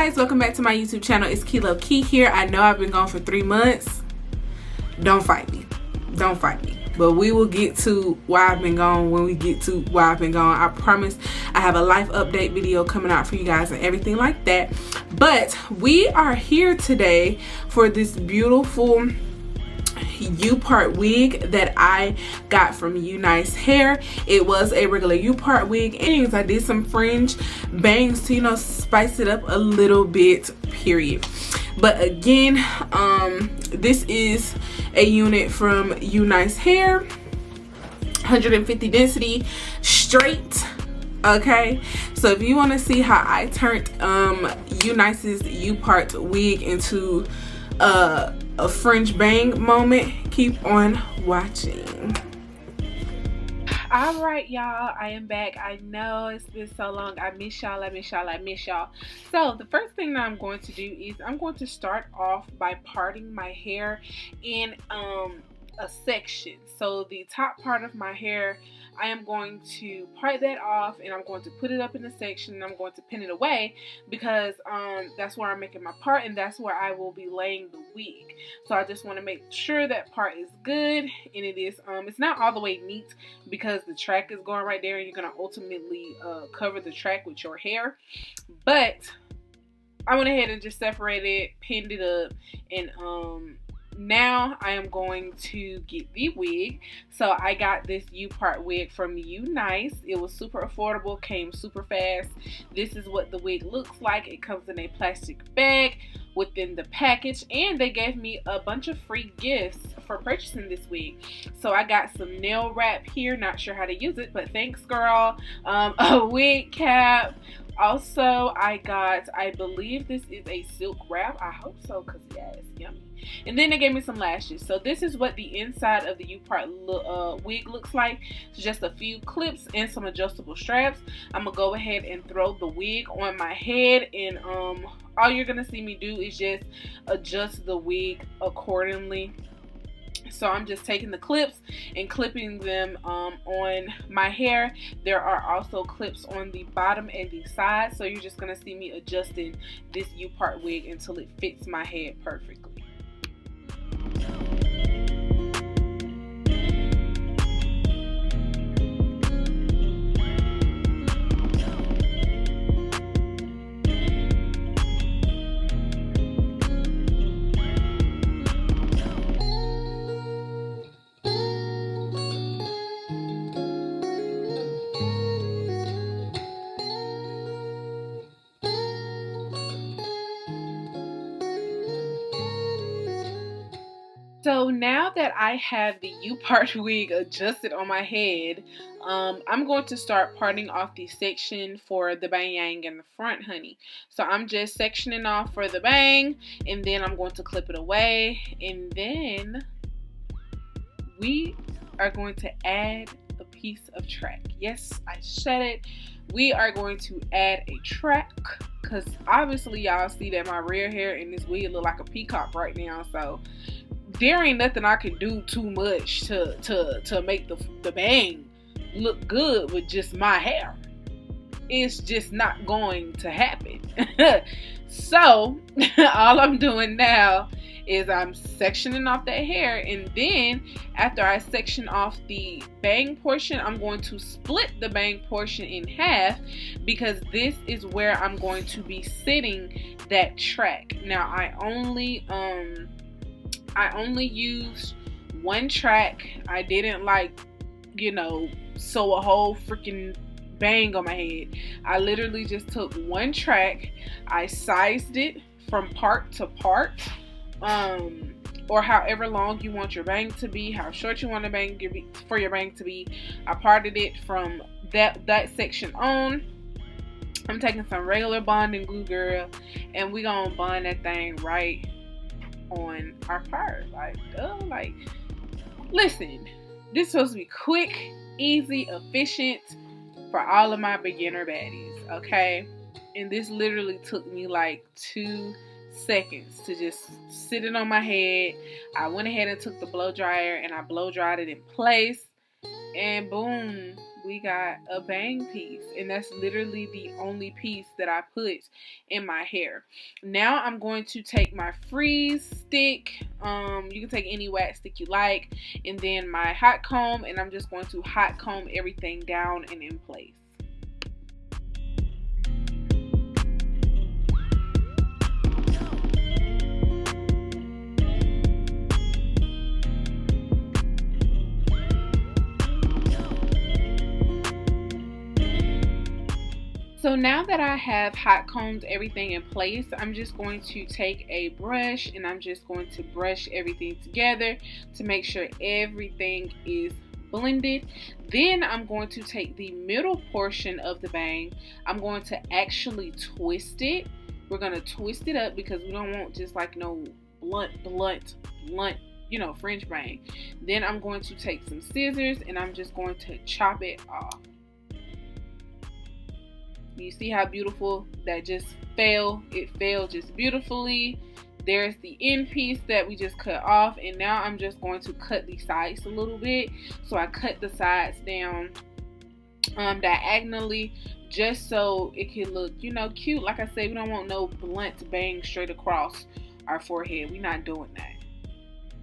guys, welcome back to my YouTube channel. It's ℧𝕧𝕤𝕚 here. I know I've been gone for 3 months. Don't fight me. Don't fight me. But we will get to why I've been gone when we get to why I've been gone. I promise I have a life update video coming out for you guys and everything like that. But we are here today for this beautiful Upart wig that I got from Unice hair. It was a regular Upart wig, and I did some fringe bangs to, you know, spice it up a little bit, period. But again, this is a unit from Unice hair, 150 density, straight. Okay, so if you want to see how I turned Unice's Upart wig into a fringe bang moment, keep on watching. All right, y'all, I am back. I know it's been so long. I miss y'all. So the first thing that I'm going to do is I'm going to start off by parting my hair in a section. So the top part of my hair, I am going to part that off, and I'm going to put it up in a section, and I'm going to pin it away because that's where I'm making my part, and that's where I will be laying the wig. So I just want to make sure that part is good, and it is it's not all the way neat because the track is going right there, and you're going to ultimately cover the track with your hair. But I went ahead and just separated it, pinned it up, and now I am going to get the wig. So I got this Upart wig from Unice. It was super affordable, came super fast. This is what the wig looks like. It comes in a plastic bag within the package, and they gave me a bunch of free gifts for purchasing this wig. So I got some nail wrap here, not sure how to use it, but thanks girl. A wig cap. Also, I got, I believe this is a silk wrap. I hope so, because yeah, it's yummy. And then they gave me some lashes. So this is what the inside of the Upart wig looks like. It's just a few clips and some adjustable straps. I'm going to go ahead and throw the wig on my head, and all you're going to see me do is just adjust the wig accordingly. So I'm just taking the clips and clipping them on my hair. There are also clips on the bottom and the side. So you're just going to see me adjusting this Upart wig until it fits my head perfectly. So now that I have the Upart wig adjusted on my head, I'm going to start parting off the section for the bang in the front, honey. So I'm just sectioning off for the bang, and then I'm going to clip it away, and then we are going to add a piece of track. Yes, I said it. We are going to add a track because obviously y'all see that my rear hair in this wig look like a peacock right now. So there ain't nothing I can do too much to make the bang look good with just my hair. It's just not going to happen. So all I'm doing now is I'm sectioning off that hair, and then after I section off the bang portion, I'm going to split the bang portion in half because this is where I'm going to be sitting that track. Now I only used one track. I didn't, like, you know, sew a whole freaking bang on my head. I literally just took one track. I sized it from part to part, or however long you want your bang to be, how short you want for your bang to be. I parted it from that section on. I'm taking some regular bonding glue, girl, and we gonna bond that thing right on our part. Like, listen, this is supposed to be quick, easy, efficient for all of my beginner baddies, okay? And this literally took me like 2 seconds to just sit it on my head. I went ahead and took the blow dryer and I blow dried it in place, and boom, we got a bang piece, and that's literally the only piece that I put in my hair. Now I'm going to take my freeze stick, you can take any wax stick you like, and then my hot comb, and I'm just going to hot comb everything down and in place. So now that I have hot combed everything in place, I'm just going to take a brush and I'm just going to brush everything together to make sure everything is blended. Then I'm going to take the middle portion of the bang. I'm going to actually twist it. We're going to twist it up because we don't want just like no blunt, you know, fringe bang. Then I'm going to take some scissors and I'm just going to chop it off. You see how beautiful that just fell? It fell just beautifully. There's the end piece that we just cut off, and now I'm just going to cut the sides a little bit. So I cut the sides down diagonally just so it can look, you know, cute. Like I said, we don't want no blunt bang straight across our forehead. We're not doing that.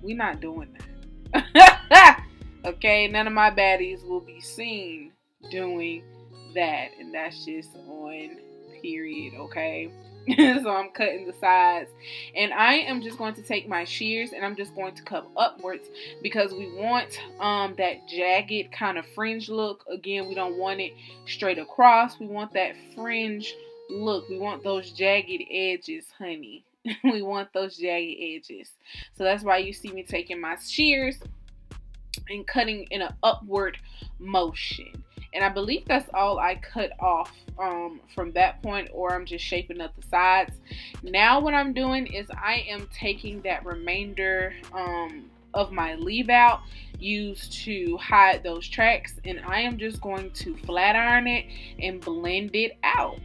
We're not doing that. Okay, none of my baddies will be seen doing that, and that's just on period. Okay. So I'm cutting the sides, and I am just going to take my shears and I'm just going to cut upwards because we want that jagged kind of fringe look. Again, we don't want it straight across. We want that fringe look. We want those jagged edges, honey. We want those jagged edges. So that's why you see me taking my shears and cutting in an upward motion. And I believe that's all I cut off from that point, or I'm just shaping up the sides. Now what I'm doing is I am taking that remainder of my leave out used to hide those tracks, and I am just going to flat iron it and blend it out.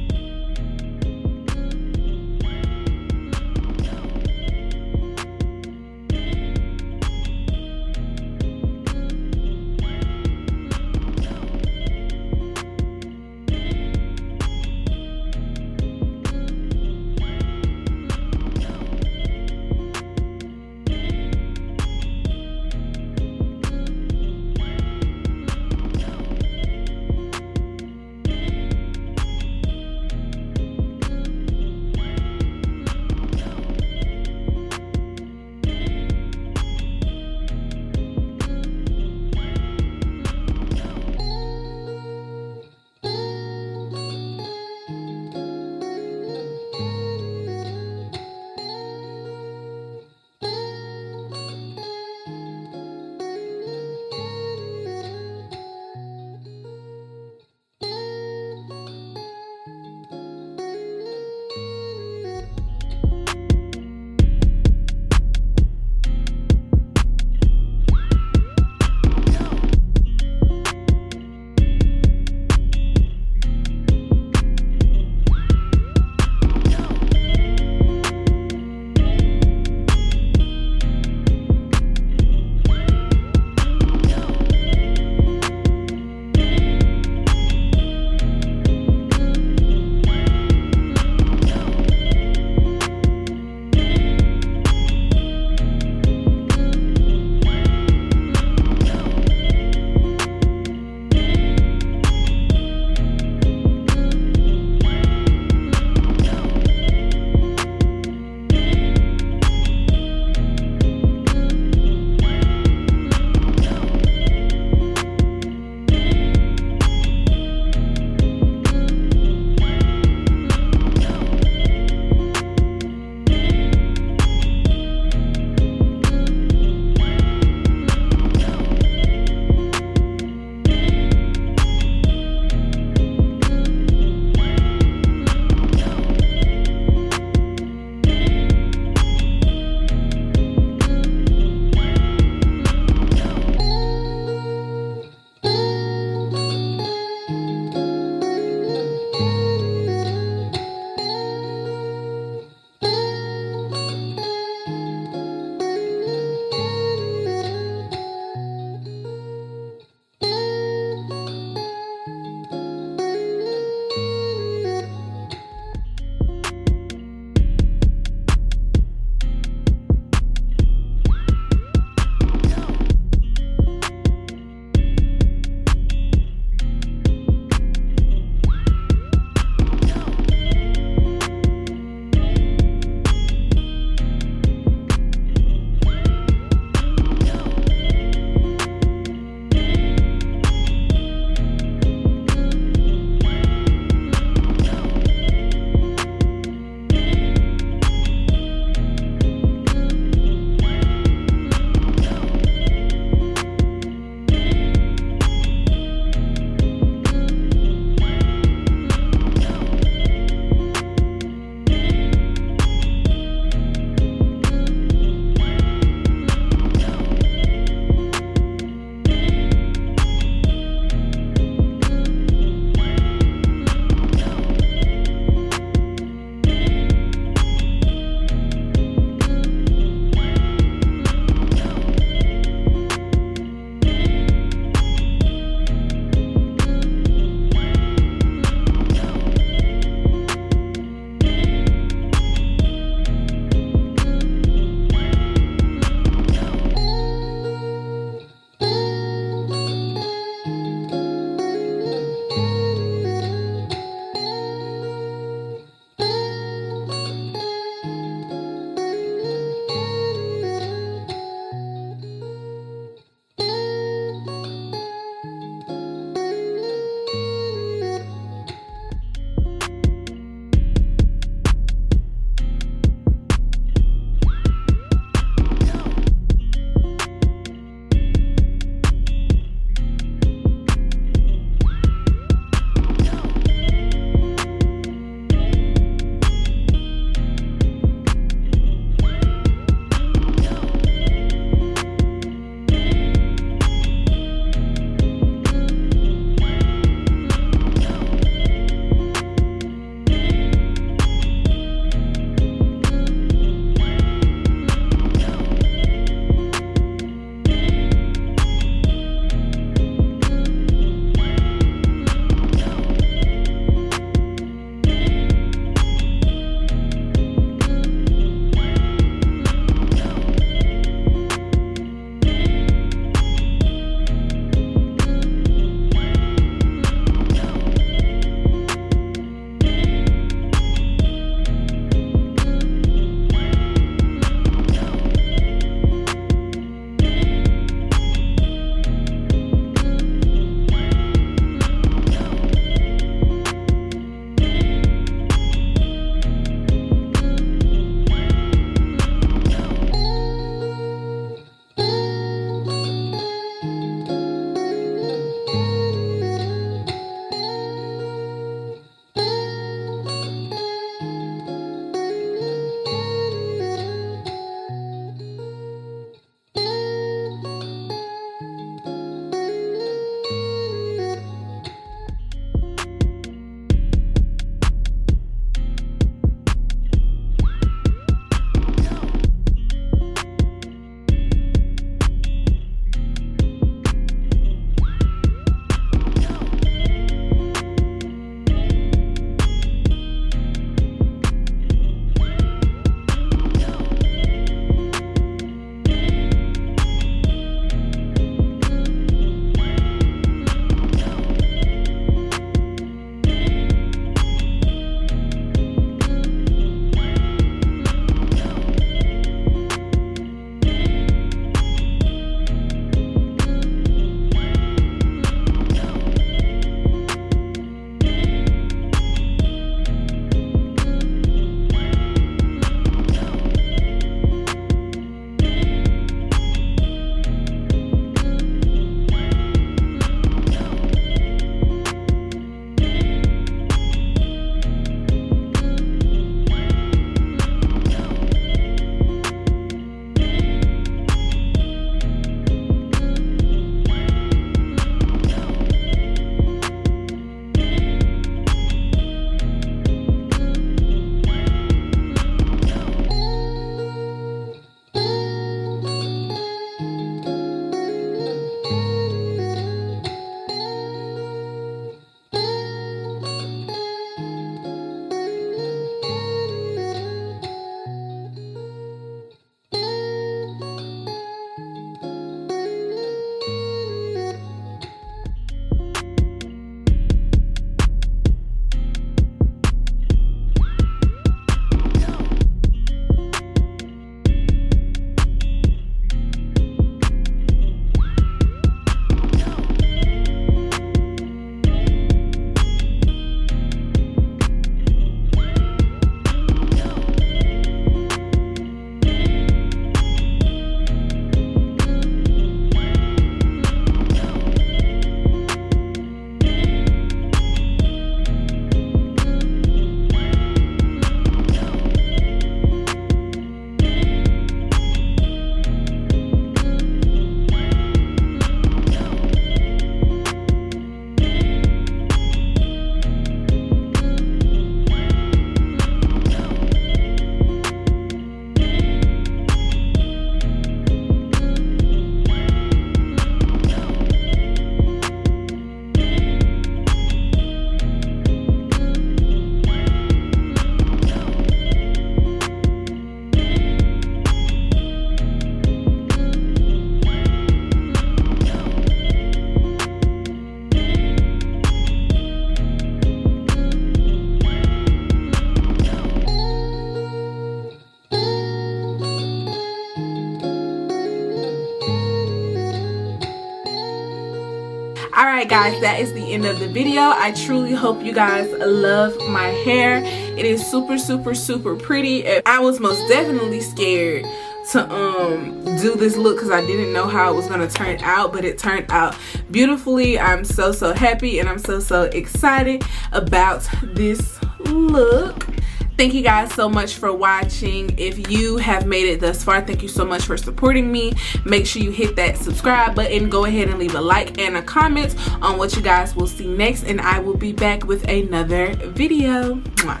Alright guys, that is the end of the video. I truly hope you guys love my hair. It is super pretty. I was most definitely scared to do this look because I didn't know how it was going to turn out, but it turned out beautifully. I'm so happy, and I'm so excited about this look. Thank you guys so much for watching. If you have made it thus far, thank you so much for supporting me. Make sure you hit that subscribe button. Go ahead and leave a like and a comment on what you guys will see next, and I will be back with another video. Mwah.